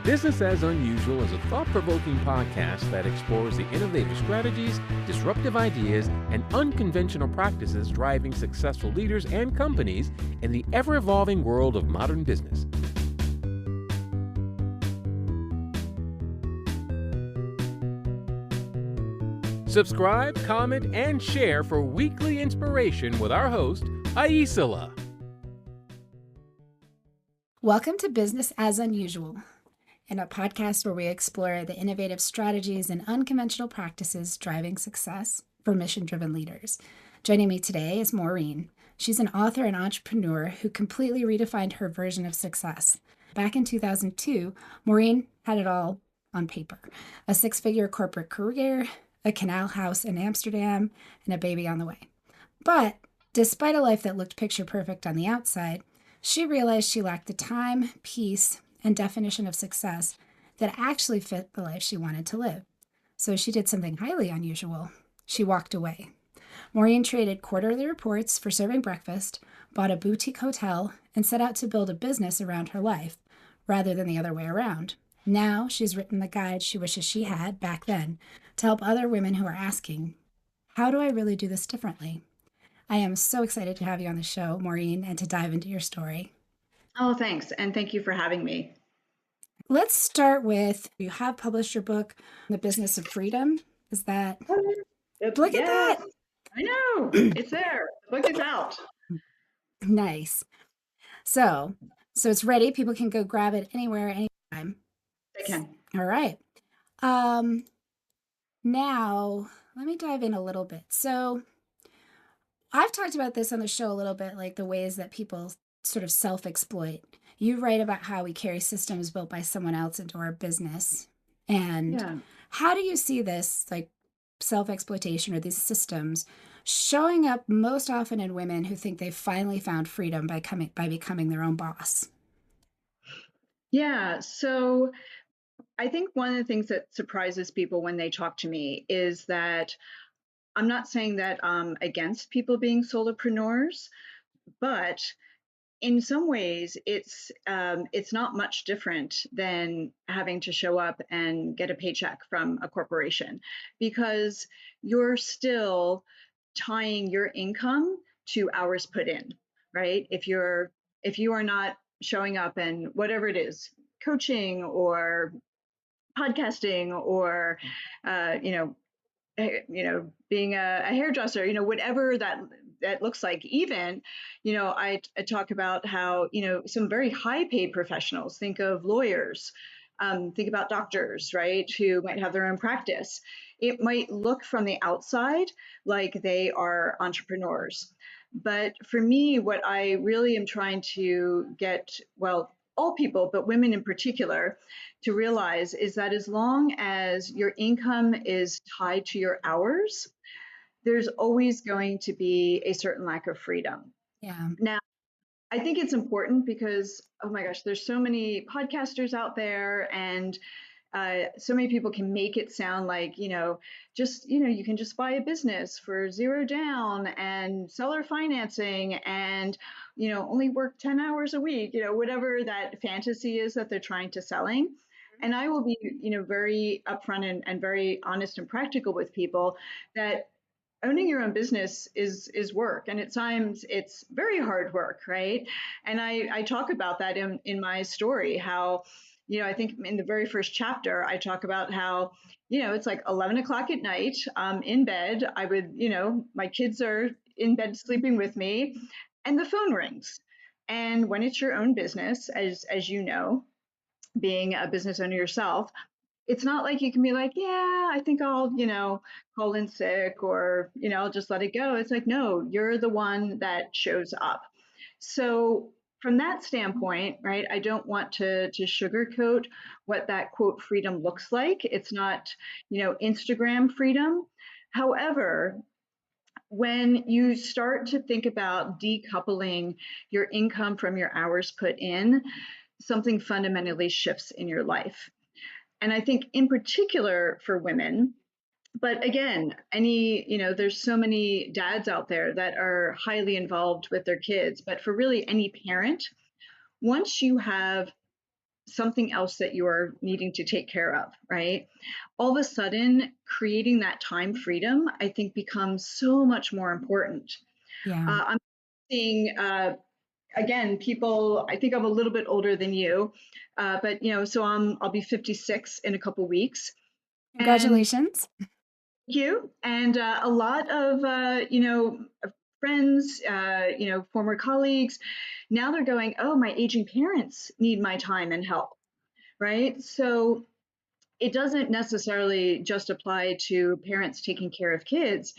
Business as Unusual is a thought-provoking podcast that explores the innovative strategies, disruptive ideas, and unconventional practices driving successful leaders and companies in the ever-evolving world of modern business. Subscribe, comment, and share for weekly inspiration with our host, Aisala. Welcome to Business as Unusual, in a podcast where we explore the innovative strategies and unconventional practices driving success for mission-driven leaders. Joining me today is Maureen. She's an author and entrepreneur who completely redefined her version of success. Back in 2002, Maureen had it all on paper: a six-figure corporate career, a canal house in Amsterdam, and a baby on the way. But despite a life that looked picture perfect on the outside, she realized she lacked the time, peace, and definition of success that actually fit the life she wanted to live. So she did something highly unusual. She walked away. Maureen traded quarterly reports for serving breakfast, bought a boutique hotel, and set out to build a business around her life, rather than the other way around. Now she's written the guide she wishes she had back then to help other women who are asking, how do I really do this differently? I am so excited to have you on the show, Maureen, and to dive into your story. Oh, thanks. And thank you for having me. Let's start with, you have published your book, The Business of Freedom. Is that? Look at that. I know. It's there. The book is out. Nice. So it's ready. People can go grab it anywhere, anytime. They can. All right. Now, let me dive in a little bit. So I've talked about this on the show a little bit, like the ways that people sort of self-exploit. You write about how we carry systems built by someone else into our business. And how do you see this, like self-exploitation or these systems, showing up most often in women who think they've finally found freedom by becoming their own boss? Yeah. So I think one of the things that surprises people when they talk to me is that I'm not saying that I'm against people being solopreneurs, but in some ways, it's not much different than having to show up and get a paycheck from a corporation, because you're still tying your income to hours put in, right? If you are not showing up and whatever it is, coaching or podcasting or being a hairdresser, whatever that looks like. Even, I talk about how, some very high paid professionals, think of lawyers, think about doctors, right, who might have their own practice. It might look from the outside like they are entrepreneurs. But for me, what I really am trying to get, well, all people, but women in particular, to realize is that as long as your income is tied to your hours, there's always going to be a certain lack of freedom. Yeah. Now, I think it's important because, oh my gosh, there's so many podcasters out there, and so many people can make it sound like, you can just buy a business for zero down and seller financing and, only work 10 hours a week, whatever that fantasy is that they're trying to selling. And I will be, very upfront and very honest and practical with people that owning your own business is work, and at times it's very hard work, right? And I talk about that in my story, how, I think in the very first chapter, I talk about how, it's like 11 o'clock at night, in bed. I would, my kids are in bed sleeping with me, and the phone rings. And when it's your own business, as you know, being a business owner yourself, it's not like you can be like, yeah, I think I'll, call in sick or, I'll just let it go. It's like, no, you're the one that shows up. So from that standpoint, right, I don't want to sugarcoat what that quote freedom looks like. It's not, Instagram freedom. However, when you start to think about decoupling your income from your hours put in, something fundamentally shifts in your life. And I think in particular for women, but again, there's so many dads out there that are highly involved with their kids, but for really any parent, once you have something else that you're needing to take care of, right? All of a sudden, creating that time freedom, I think, becomes so much more important. Yeah. I'm seeing, again, people, I think I'm a little bit older than you, but so I'll be 56 in a couple weeks. And Congratulations. you and a lot of friends, former colleagues, now they're going, oh, my aging parents need my time and help, right? So it doesn't necessarily just apply to parents taking care of kids,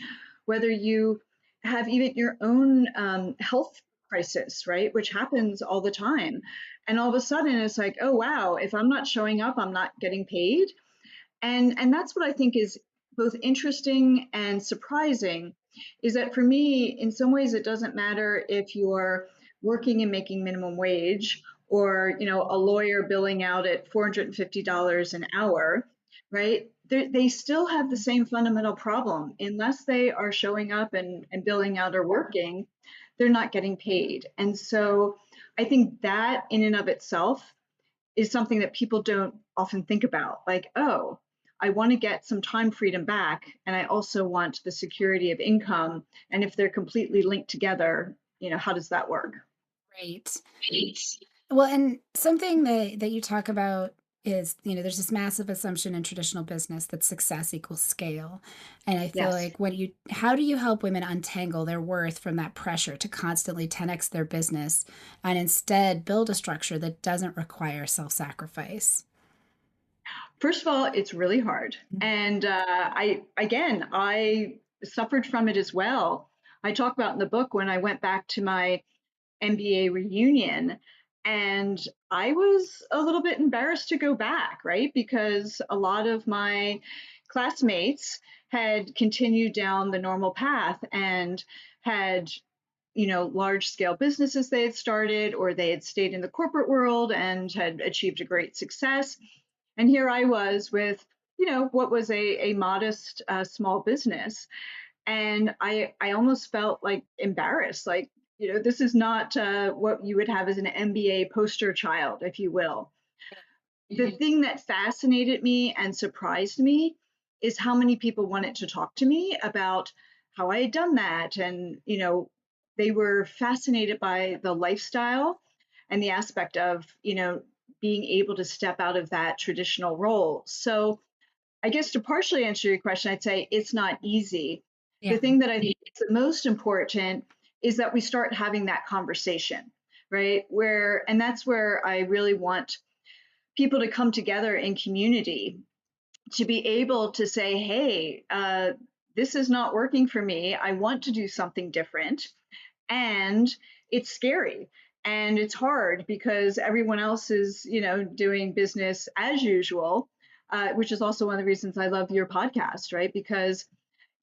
whether you have even your own health crisis, right, which happens all the time. And all of a sudden it's like, oh wow, if I'm not showing up, I'm not getting paid. And that's what I think is both interesting and surprising, is that for me, in some ways, it doesn't matter if you're working and making minimum wage, or a lawyer billing out at $450 an hour, right? They still have the same fundamental problem. Unless they are showing up and billing out or working, they're not getting paid. And so I think that in and of itself is something that people don't often think about. Like, oh, I want to get some time freedom back, and I also want the security of income. And if they're completely linked together, how does that work? Right. Well, and something that you talk about is, there's this massive assumption in traditional business that success equals scale. And I feel Yes. like how do you help women untangle their worth from that pressure to constantly 10x their business and instead build a structure that doesn't require self-sacrifice? First of all, it's really hard. And I suffered from it as well. I talk about in the book when I went back to my MBA reunion, and I was a little bit embarrassed to go back, right? Because a lot of my classmates had continued down the normal path and had, large scale businesses they had started, or they had stayed in the corporate world and had achieved a great success. And here I was with, what was a modest small business. And I almost felt like embarrassed, like, this is not what you would have as an MBA poster child, if you will. The thing that fascinated me and surprised me is how many people wanted to talk to me about how I had done that. And, they were fascinated by the lifestyle and the aspect of, being able to step out of that traditional role. So I guess to partially answer your question, I'd say it's not easy. The Yeah. thing that I think is the most important is that we start having that conversation, right? And that's where I really want people to come together in community to be able to say, hey, this is not working for me. I want to do something different. And it's scary and it's hard because everyone else is, doing business as usual, which is also one of the reasons I love your podcast, right? Because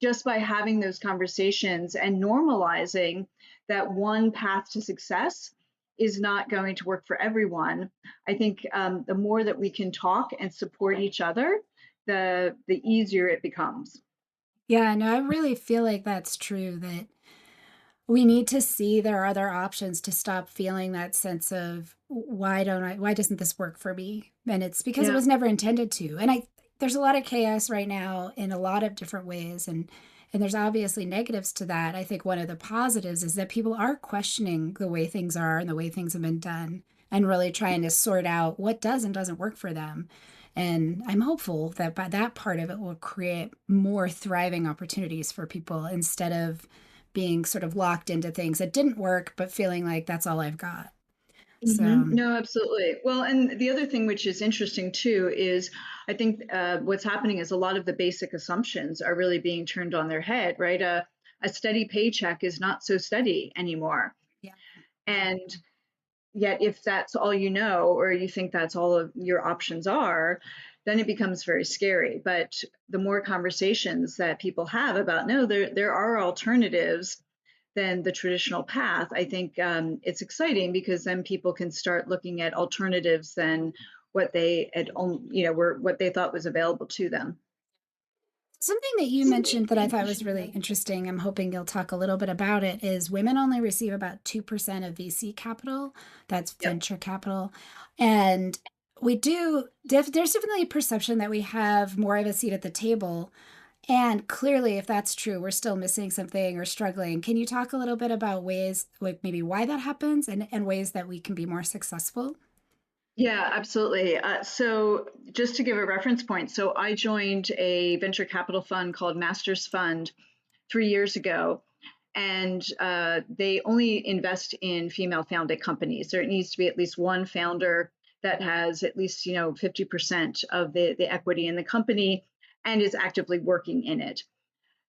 just by having those conversations and normalizing that one path to success is not going to work for everyone. I think the more that we can talk and support each other, the easier it becomes. Yeah, no, I really feel like that's true, that we need to see there are other options to stop feeling that sense of why doesn't this work for me? And it's because it Yeah. was never intended to. And there's a lot of chaos right now in a lot of different ways. And there's obviously negatives to that. I think one of the positives is that people are questioning the way things are and the way things have been done and really trying to sort out what does and doesn't work for them. And I'm hopeful that by that part of it will create more thriving opportunities for people instead of being sort of locked into things that didn't work, but feeling like that's all I've got. So, No, absolutely. Well, and the other thing which is interesting too is I think what's happening is a lot of the basic assumptions are really being turned on their head, right? A steady paycheck is not so steady anymore. yeah. And yet, if that's all you know, or you think that's all of your options are, then it becomes very scary. But the more conversations that people have about, no, there are alternatives than the traditional path, I think it's exciting because then people can start looking at alternatives than what they had, were what they thought was available to them. Something that you mentioned that I thought was really interesting, I'm hoping you'll talk a little bit about it, is women only receive about 2% of VC capital. That's Yep. venture capital. And We do. There's definitely a perception that we have more of a seat at the table. And clearly, if that's true, we're still missing something or struggling. Can you talk a little bit about ways, like maybe why that happens and ways that we can be more successful? Yeah, absolutely. So, just to give a reference point, so I joined a venture capital fund called Masters Fund 3 years ago, and they only invest in female founded companies. There needs to be at least one founder that has at least 50% of the equity in the company and is actively working in it.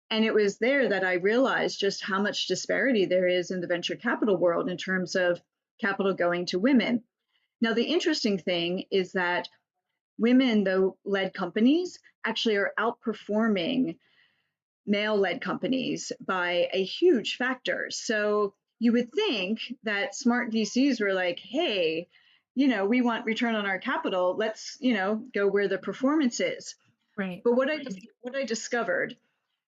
And it was there that I realized just how much disparity there is in the venture capital world in terms of capital going to women. Now, the interesting thing is that women, though, led companies actually are outperforming male led companies by a huge factor. So you would think that smart VCs were like, hey, we want return on our capital. Let's, go where the performance is. Right. But what I discovered,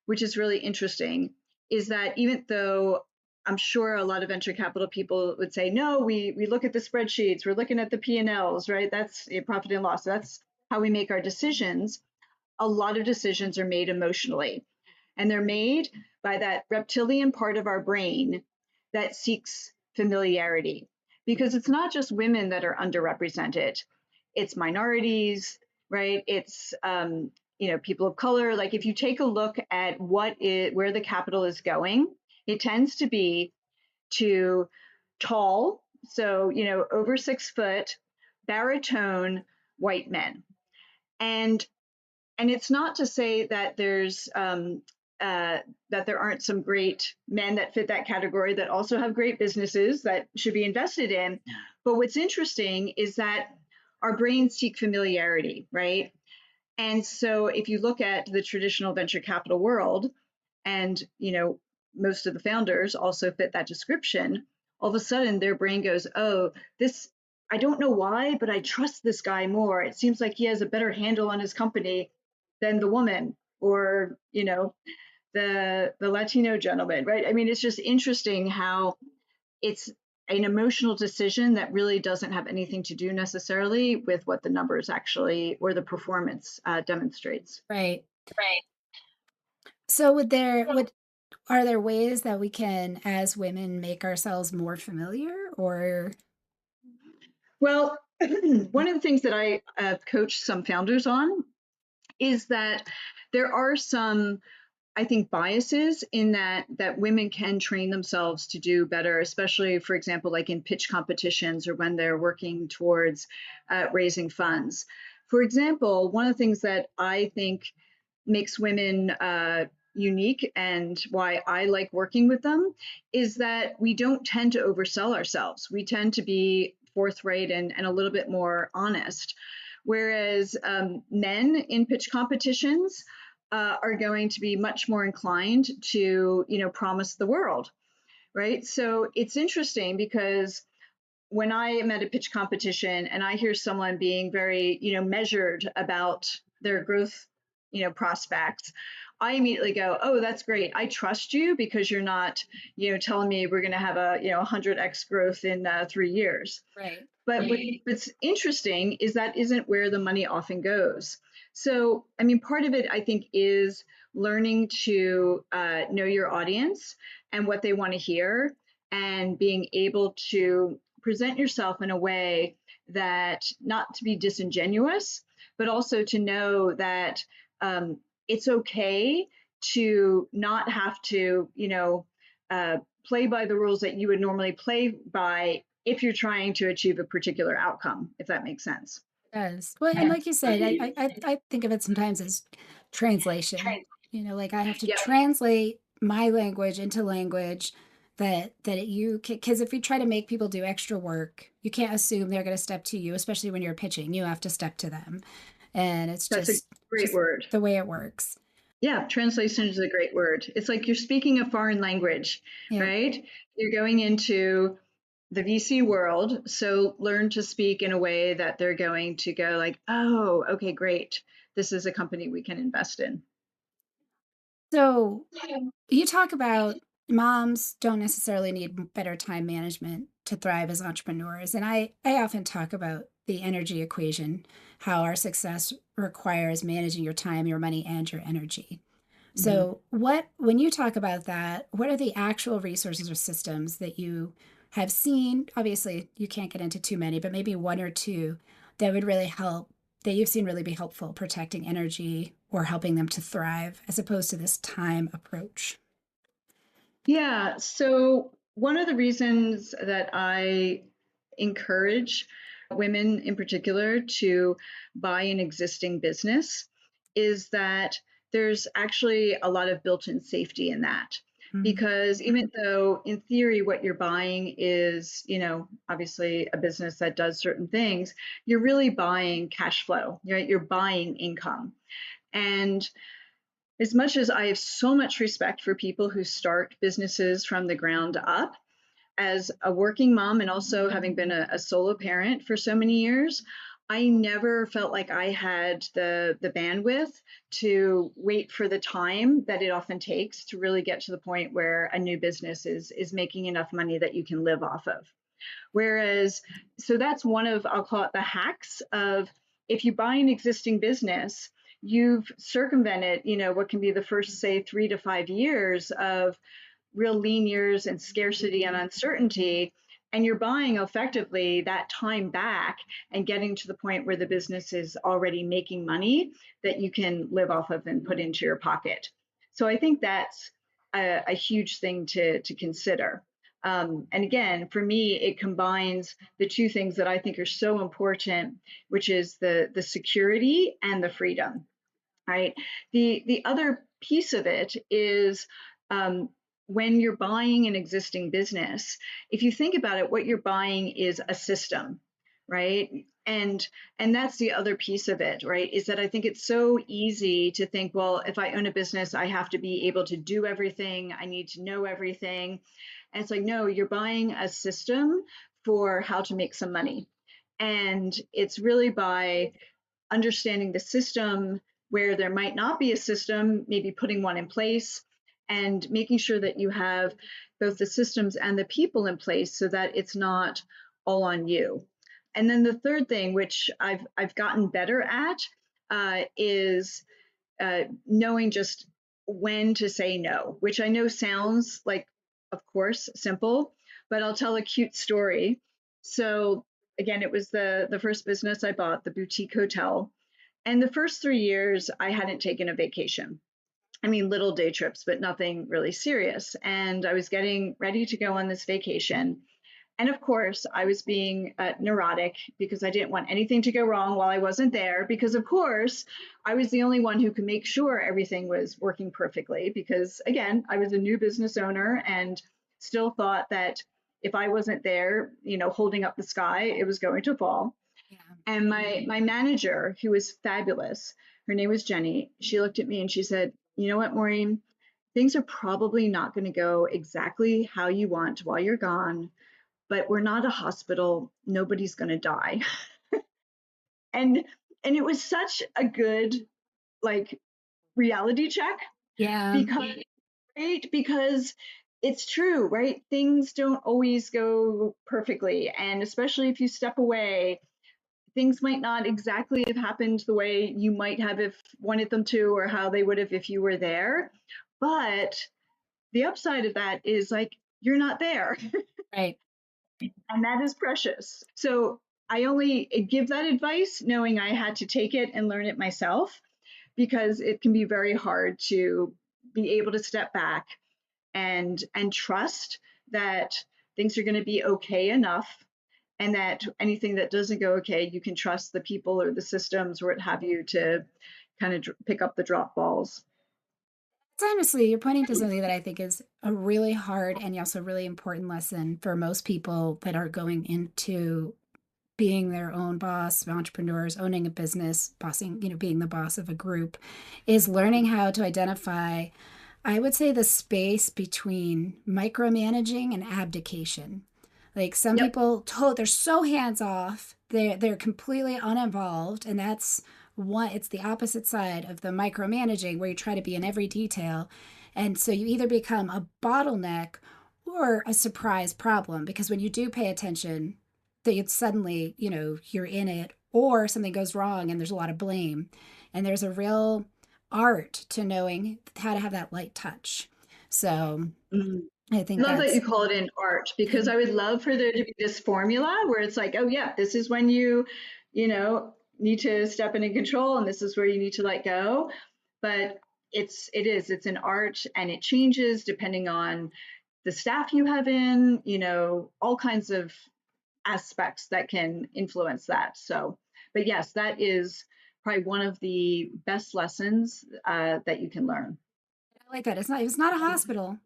which is really interesting, is that even though I'm sure a lot of venture capital people would say, no, we look at the spreadsheets, we're looking at the P&Ls, right? That's a profit and loss. That's how we make our decisions. A lot of decisions are made emotionally, and they're made by that reptilian part of our brain that seeks familiarity. Because it's not just women that are underrepresented, it's minorities, right? It's people of color. Like if you take a look at where the capital is going, it tends to be to tall, so over 6 foot, baritone white men. And it's not to say that there aren't some great men that fit that category that also have great businesses that should be invested in. But what's interesting is that our brains seek familiarity, right? And so if you look at the traditional venture capital world, and most of the founders also fit that description, all of a sudden their brain goes, oh, this, I don't know why, but I trust this guy more. It seems like he has a better handle on his company than the woman, or the Latino gentleman, right? I mean, it's just interesting how it's an emotional decision that really doesn't have anything to do necessarily with what the numbers actually or the performance demonstrates. Right. Right. So would are there ways that we can, as women, make ourselves more familiar or Well, one of the things that I coach some founders on is that there are some, I think, biases in that women can train themselves to do better, especially, for example, like in pitch competitions or when they're working towards raising funds. For example, one of the things that I think makes women unique and why I like working with them is that we don't tend to oversell ourselves. We tend to be forthright and a little bit more honest. Whereas men in pitch competitions are going to be much more inclined to, promise the world, right? So it's interesting because when I am at a pitch competition and I hear someone being very, measured about their growth, prospects, I immediately go, oh, that's great. I trust you because you're not, telling me we're going to have a, 100x growth in 3 years. right? But what's interesting is that isn't where the money often goes. So, I mean, part of it, I think, is learning to know your audience and what they want to hear, and being able to present yourself in a way that not to be disingenuous, but also to know that it's okay to not have to, play by the rules that you would normally play by if you're trying to achieve a particular outcome, if that makes sense. Does. Well, and like you said, I think of it sometimes as translation. Like I have to Yep, translate my language into language that you can, because if you try to make people do extra work, you can't assume they're going to step to you, especially when you're pitching. You have to step to them, and it's that's a great just word. the way it works. Yeah, translation is a great word. It's like you're speaking a foreign language, Yeah. right? You're going into the VC world, so learn to speak in a way that they're going to go like, oh, okay, great. This is a company we can invest in. So you talk about moms don't necessarily need better time management to thrive as entrepreneurs. And I often talk about the energy equation, how our success requires managing your time, your money, and your energy. So when you talk about that, what are the actual resources or systems that you have seen? Obviously, you can't get into too many, but maybe one or two that would really help, that you've seen really be helpful protecting energy or helping them to thrive as opposed to this time approach. Yeah. So, one of the reasons that I encourage women in particular to buy an existing business is that there's actually a lot of built in safety in that. Mm. Because even though in theory what you're buying is, obviously a business that does certain things, you're really buying cash flow, right? You're buying income. And as much as I have so much respect for people who start businesses from the ground up, as a working mom and also having been a solo parent for so many years, I never felt like I had the bandwidth to wait for the time that it often takes to really get to the point where a new business is making enough money that you can live off of. Whereas, so that's one of, I'll call it the hacks of, if you buy an existing business, you've circumvented, what can be the first, say, 3 to 5 years of real lean years and scarcity and uncertainty. And you're buying effectively that time back and getting to the point where the business is already making money that you can live off of and put into your pocket. So I think that's a huge thing to consider. And again, for me, it combines the two things that I think are so important, which is the security and the freedom, right? The other piece of it is, when you're buying an existing business, if you think about it, what you're buying is a system, right? And that's the other piece of it, right? Is that I think it's so easy to think, well, if I own a business, I have to be able to do everything. I need to know everything. And it's like, no, you're buying a system for how to make some money. And it's really by understanding the system where there might not be a system, maybe putting one in place and making sure that you have both the systems and the people in place so that it's not all on you. And then the third thing, which I've gotten better at, is knowing just when to say no, which I know sounds like, of course, simple, but I'll tell a cute story. So again, it was the first business I bought, the boutique hotel. And the first 3 years, I hadn't taken a vacation. I mean, little day trips, but nothing really serious. And I was getting ready to go on this vacation. And of course, I was being neurotic because I didn't want anything to go wrong while I wasn't there. Because, of course, I was the only one who could make sure everything was working perfectly. Because, again, I was a new business owner and still thought that if I wasn't there, holding up the sky, it was going to fall. Yeah. And my manager, who was fabulous, her name was Jenny, she looked at me and she said, you know what, Maureen, things are probably not going to go exactly how you want while you're gone, but we're not a hospital. Nobody's going to die. and and it was such a good, like, reality check, Yeah. because right, because it's true, right? Things don't always go perfectly, and especially if you step away, things might not exactly have happened the way you might have if wanted them to, or how they would have if you were there. But the upside of that is, like, you're not there. Right. And that is precious. So I only give that advice knowing I had to take it and learn it myself, because it can be very hard to be able to step back and trust that things are going to be okay enough, and that anything that doesn't go okay, you can trust the people or the systems or what have you to kind of pick up the drop balls. It's honestly, you're pointing to something that I think is a really hard and also really important lesson for most people that are going into being their own boss, entrepreneurs, owning a business, bossing, being the boss of a group, is learning how to identify, I would say, the space between micromanaging and abdication. Like some Yep. people they're so hands off, they're completely uninvolved, and that's it's the opposite side of the micromanaging where you try to be in every detail. And so you either become a bottleneck or a surprise problem, because when you do pay attention, that it's suddenly, you're in it, or something goes wrong and there's a lot of blame. And there's a real art to knowing how to have that light touch. So Mhm. I I think love that you that's, call it an art, because I would love for there to be this formula where it's like, oh yeah, this is when you know, need to step in and control, and this is where you need to let go. But it's an art, and it changes depending on the staff you have in, all kinds of aspects that can influence that. So, but yes, that is probably one of the best lessons that you can learn. I like that. It's not a hospital.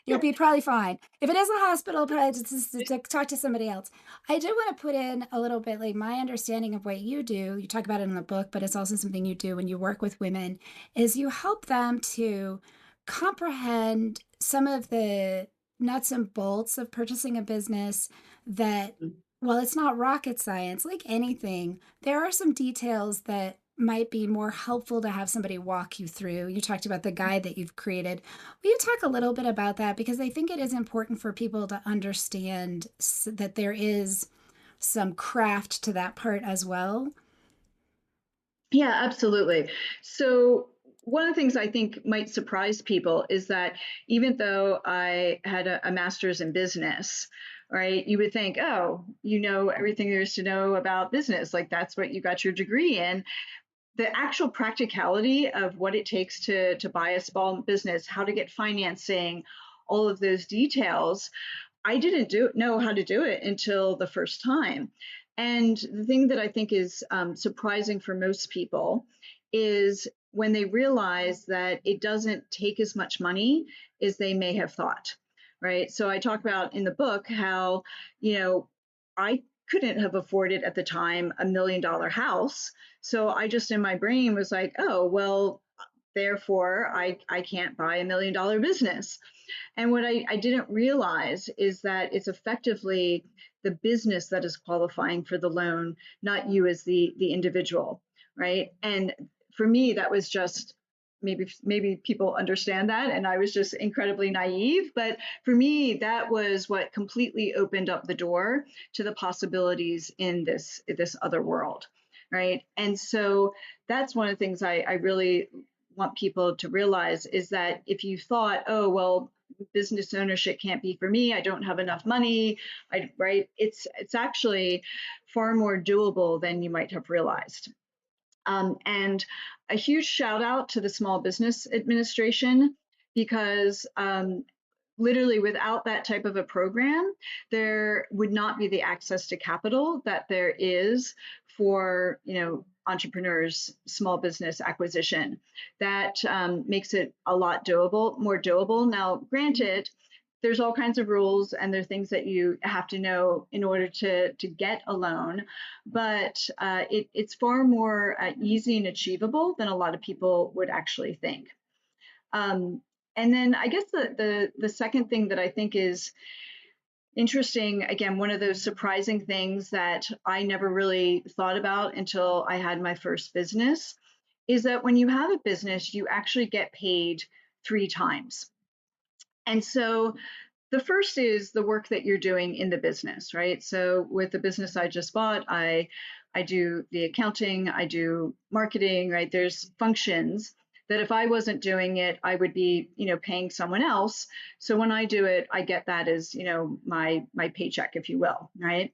You'll be probably fine. If it is a hospital, probably just to talk to somebody else. I do want to put in a little bit like my understanding of what you do. You talk about it in the book, but it's also something you do when you work with women, is you help them to comprehend some of the nuts and bolts of purchasing a business that, while it's not rocket science, like anything, there are some details that might be more helpful to have somebody walk you through. You talked about the guide that you've created. Will you talk a little bit about that? Because I think it is important for people to understand that there is some craft to that part as well. Yeah, absolutely. So, one of the things I think might surprise people is that even though I had a master's in business, right, you would think, oh, you know everything there is to know about business. Like that's what you got your degree in. The actual practicality of what it takes to buy a small business, how to get financing, all of those details, I didn't know how to do it until the first time. And the thing that I think is surprising for most people is when they realize that it doesn't take as much money as they may have thought, right? So I talk about in the book how, I couldn't have afforded at the time $1 million house. So I just in my brain was like, oh, well, therefore I can't buy $1 million business. And what I didn't realize is that it's effectively the business that is qualifying for the loan, not you as the individual, right? And for me, that was just maybe people understand that, and I was just incredibly naive. But for me, that was what completely opened up the door to the possibilities in this other world, right? And so that's one of the things I really want people to realize is that if you thought, oh well, business ownership can't be for me, I don't have enough money, right? It's actually far more doable than you might have realized. And a huge shout out to the Small Business Administration, because literally without that type of a program, there would not be the access to capital that there is for, entrepreneurs, small business acquisition. That makes it a lot more doable. Now, granted, there's all kinds of rules and there are things that you have to know in order to get a loan, but it's far more easy and achievable than a lot of people would actually think. Um, and then I guess the second thing that I think is interesting, again, one of those surprising things that I never really thought about until I had my first business, is that when you have a business, you actually get paid 3 times. And so the first is the work that you're doing in the business, right? So with the business I just bought, I do the accounting, I do marketing, right? There's functions that if I wasn't doing it, I would be, paying someone else. So when I do it, I get that as, my paycheck, if you will, right?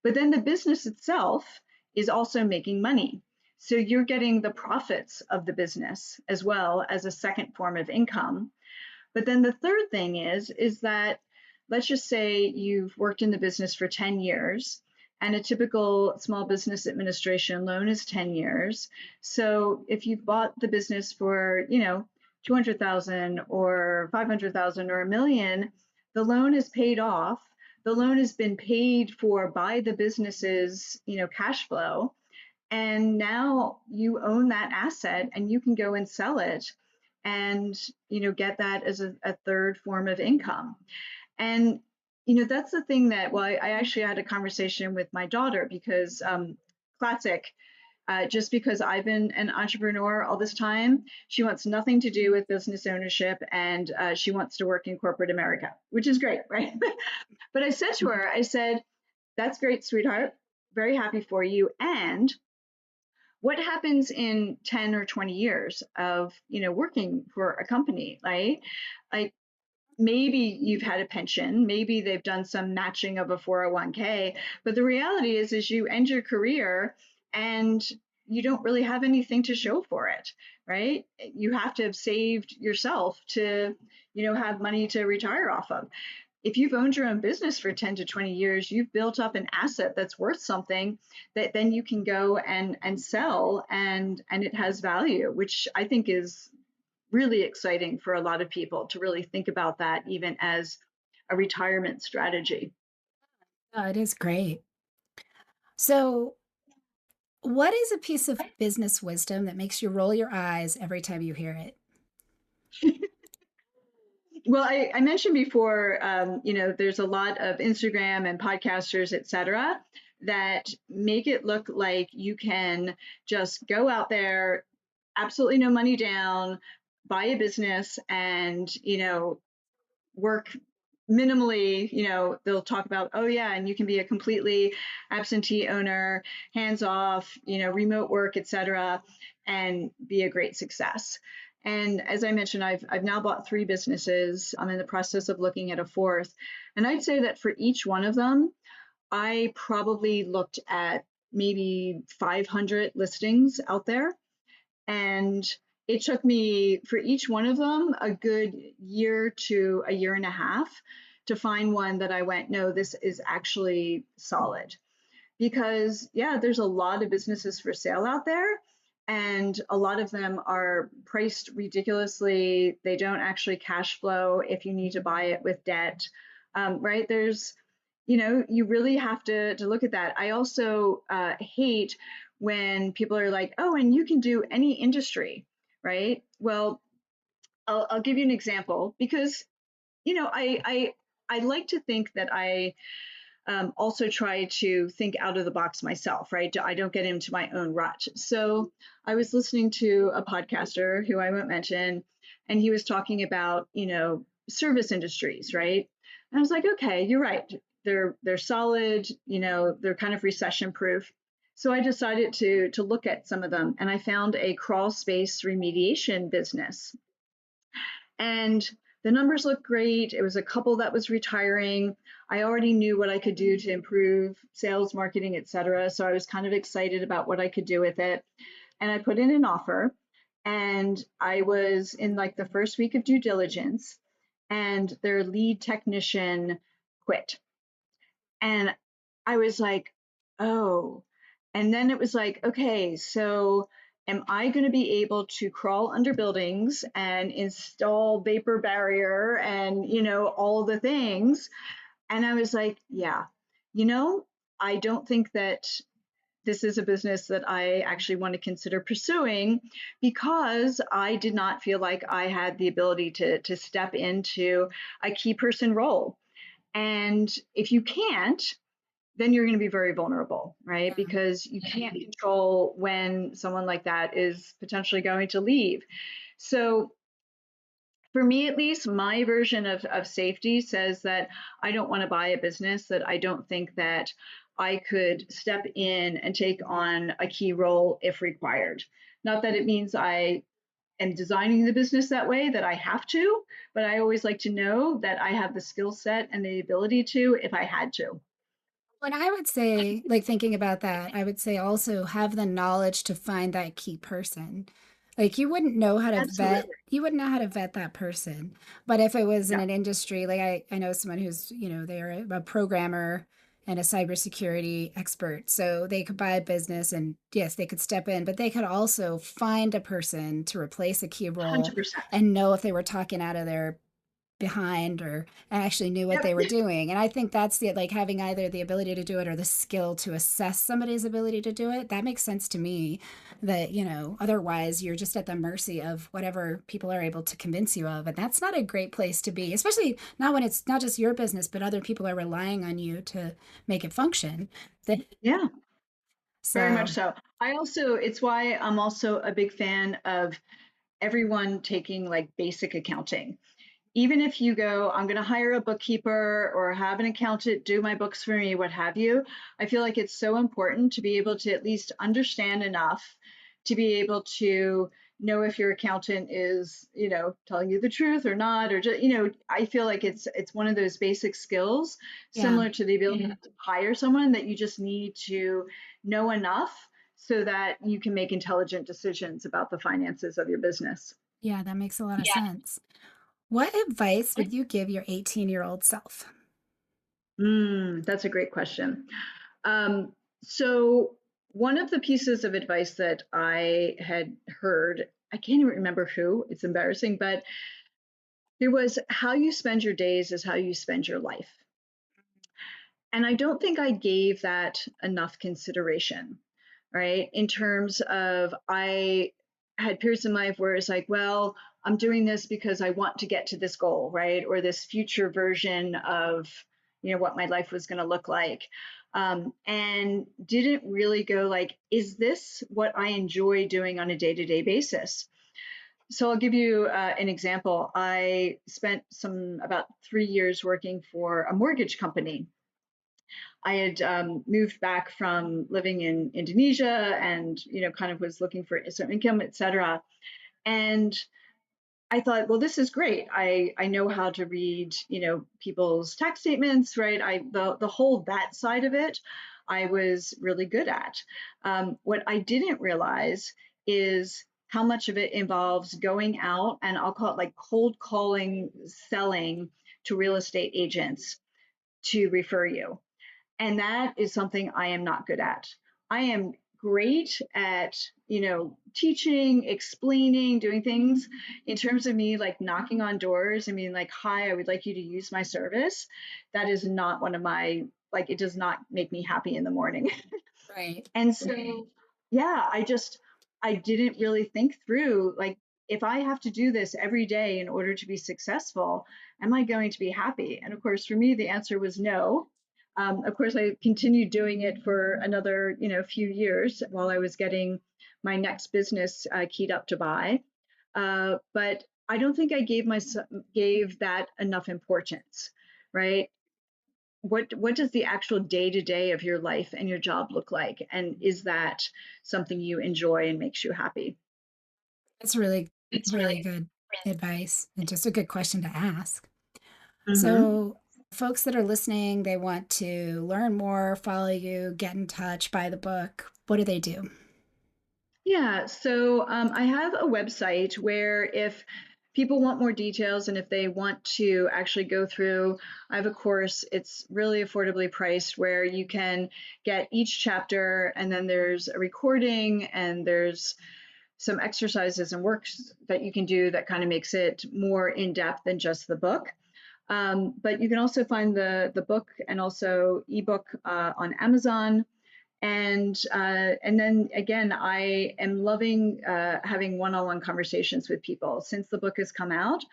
But then the business itself is also making money. So you're getting the profits of the business as well as a second form of income. But then the third thing is that, let's just say you've worked in the business for 10 years, and a typical small business administration loan is 10 years. So if you've bought the business for, 200,000 or 500,000 or a million, the loan is paid off. The loan has been paid for by the business's, cash flow. And now you own that asset and you can go and sell it and get that as a third form of income. And that's the thing that, well, I actually had a conversation with my daughter because classic, just because I've been an entrepreneur all this time, she wants nothing to do with business ownership, and she wants to work in corporate America, which is great, right? But I said to her, I said, that's great, sweetheart. Very happy for you. And what happens in 10 or 20 years of, working for a company, right? Like, maybe you've had a pension, maybe they've done some matching of a 401k, but the reality is you end your career and you don't really have anything to show for it, right? You have to have saved yourself to, have money to retire off of. If you've owned your own business for 10 to 20 years, you've built up an asset that's worth something that then you can go and sell, and it has value, which I think is really exciting for a lot of people to really think about that even as a retirement strategy. Oh, it is great. So, what is a piece of business wisdom that makes you roll your eyes every time you hear it? Well, I mentioned before, there's a lot of Instagram and podcasters, et cetera, that make it look like you can just go out there, absolutely no money down, buy a business, and, work minimally. They'll talk about, oh yeah, and you can be a completely absentee owner, hands off, remote work, et cetera, and be a great success. And as I mentioned, I've now bought 3 businesses. I'm in the process of looking at a 4th. And I'd say that for each one of them, I probably looked at maybe 500 listings out there. And it took me for each one of them a good year to a year and a half to find one that I went, no, this is actually solid. Because, yeah, there's a lot of businesses for sale out there, and a lot of them are priced ridiculously. They don't actually cash flow if you need to buy it with debt, right? You really have to look at that. I also hate when people are like, oh, and you can do any industry, right? Well, I'll give you an example because, I like to think that I also try to think out of the box myself, right? I don't get into my own rut. So I was listening to a podcaster who I won't mention, and he was talking about, service industries, right? And I was like, okay, you're right. They're solid, they're kind of recession proof. So I decided to look at some of them, and I found a crawl space remediation business. And the numbers looked great. It was a couple that was retiring. I already knew what I could do to improve sales, marketing, et cetera. So I was kind of excited about what I could do with it. And I put in an offer. And I was in like the first week of due diligence, and their lead technician quit. And I was like, oh. And then it was like, okay, so am I going to be able to crawl under buildings and install vapor barrier and, all the things? And I was like, yeah, I don't think that this is a business that I actually want to consider pursuing because I did not feel like I had the ability to step into a key person role. And if you can't, then you're going to be very vulnerable, right? Because you can't control when someone like that is potentially going to leave. So, for me, at least, my version of safety says that I don't want to buy a business that I don't think that I could step in and take on a key role if required. Not that it means I am designing the business that way, that I have to, but I always like to know that I have the skill set and the ability to if I had to. When I would say, like thinking about that, I would say also have the knowledge to find that key person. Like Absolutely. you wouldn't know how to vet that person. But if it was in Yeah, an industry, like I know someone who's, they're a programmer and a cybersecurity expert. So they could buy a business and yes, they could step in, but they could also find a person to replace a key role 100%. and know if they were talking out of their behind or actually knew what Yep. they were doing. And I think that's the like having either the ability to do it or the skill to assess somebody's ability to do it. That makes sense to me that, otherwise you're just at the mercy of whatever people are able to convince you of. And that's not a great place to be, especially not when it's not just your business, but other people are relying on you to make it function. Yeah, very much So so. It's why I'm also a big fan of everyone taking like basic accounting. even if you go, I'm going to hire a bookkeeper or have an accountant do my books for me, what have you, I feel like it's so important to be able to at least understand enough to be able to know if your accountant is, telling you the truth or not, or just, I feel like it's one of those basic skills Yeah. similar to the ability to hire someone that you just need to know enough so that you can make intelligent decisions about the finances of your business. Yeah, that makes a lot of sense. What advice would you give your 18-year-old self? That's a great question. Um, so, one of the pieces of advice that I had heard, I can't even remember who, it's embarrassing, but it was how you spend your days is how you spend your life. And I don't think I gave that enough consideration, right? In terms of, I had periods in life where it's like, well, I'm doing this because I want to get to this goal, right? Or this future version of, what my life was going to look like. And didn't really go like, is this what I enjoy doing on a day-to-day basis? So I'll give you an example. I spent about 3 years working for a mortgage company. I had moved back from living in Indonesia and, kind of was looking for some income, et cetera. And I thought, well, this is great. I know how to read, people's tax statements, right? The whole that side of it, I was really good at. What I didn't realize is how much of it involves going out and I'll call it like cold calling, selling to real estate agents to refer you. And that is something I am not good at. I am great at, teaching, explaining, doing things. In terms of me like knocking on doors, I mean, like, hi, I would like you to use my service. That is not one of my, like, it does not make me happy in the morning. Right. And so, yeah, I didn't really think through like, if I have to do this every day in order to be successful, am I going to be happy? And of course, for me, the answer was no. Of course, I continued doing it for another, few years while I was getting my next business keyed up to buy. But I don't think I gave that enough importance, right? What does the actual day to day of your life and your job look like, and is that something you enjoy and makes you happy? That's really, really good advice and just a good question to ask. Hmm. So, folks that are listening, they want to learn more, follow you, get in touch, buy the book. What do they do? Yeah, so I have a website where if people want more details and if they want to actually go through, I have a course. It's really affordably priced where you can get each chapter and then there's a recording and there's some exercises and works that you can do that kind of makes it more in depth than just the book. But you can also find the book and also ebook on Amazon. And then again, I am loving having one-on-one conversations with people. Since the book has come out,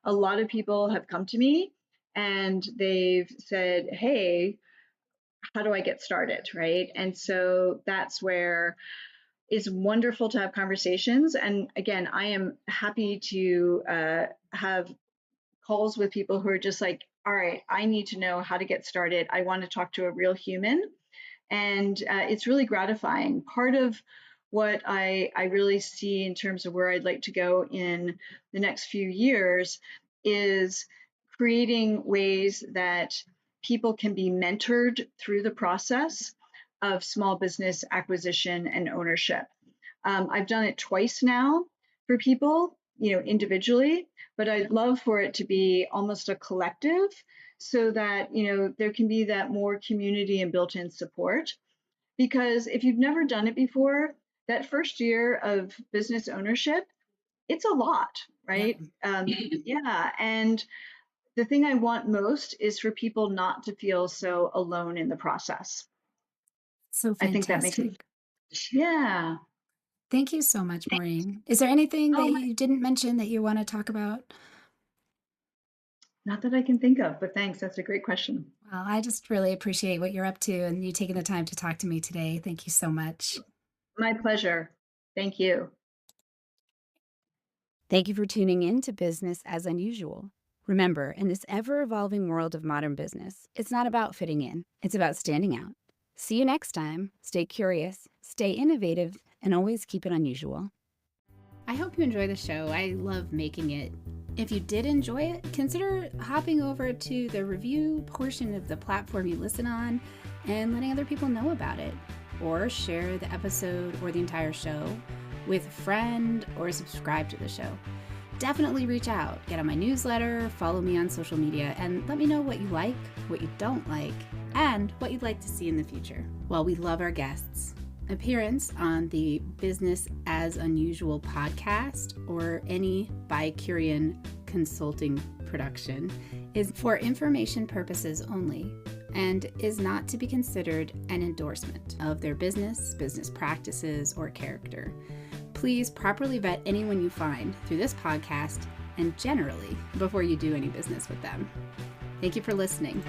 a lot of people have come to me and they've said, "Hey, how do I get started?" Right? And so that's where it's wonderful to have conversations. And again, I am happy to have calls with people who are just like, "All right, I need to know how to get started. I want to talk to a real human." And it's really gratifying. Part of what I really see in terms of where I'd like to go in the next few years is creating ways that people can be mentored through the process of small business acquisition and ownership. I've done it twice now for people, individually, but I'd love for it to be almost a collective so that, there can be that more community and built-in support. Because if you've never done it before, that first year of business ownership, it's a lot, Yeah. right? Yeah. And the thing I want most is for people not to feel so alone in the process. So I think that makes it, fantastic. yeah. Thank you so much, Maureen. Is there anything that Oh, you didn't mention that you want to talk about? not that I can think of, but thanks. That's a great question. Well, I just really appreciate what you're up to and you taking the time to talk to me today. Thank you so much. My pleasure. Thank you. Thank you for tuning in to Business as Unusual. Remember, in this ever-evolving world of modern business, it's not about fitting in, it's about standing out. See you next time. Stay curious, stay innovative, and always keep it unusual. I hope you enjoy the show. I love making it. If you did enjoy it, consider hopping over to the review portion of the platform you listen on and letting other people know about it. Or share the episode or the entire show with a friend or subscribe to the show. Definitely reach out, get on my newsletter, follow me on social media, and let me know what you like, what you don't like, and what you'd like to see in the future. Well, we love our guests. Appearance on the Business as Unusual podcast or any Bicurean consulting production is for information purposes only and is not to be considered an endorsement of their business practices, or character. Please properly vet anyone you find through this podcast and generally before you do any business with them. Thank you for listening.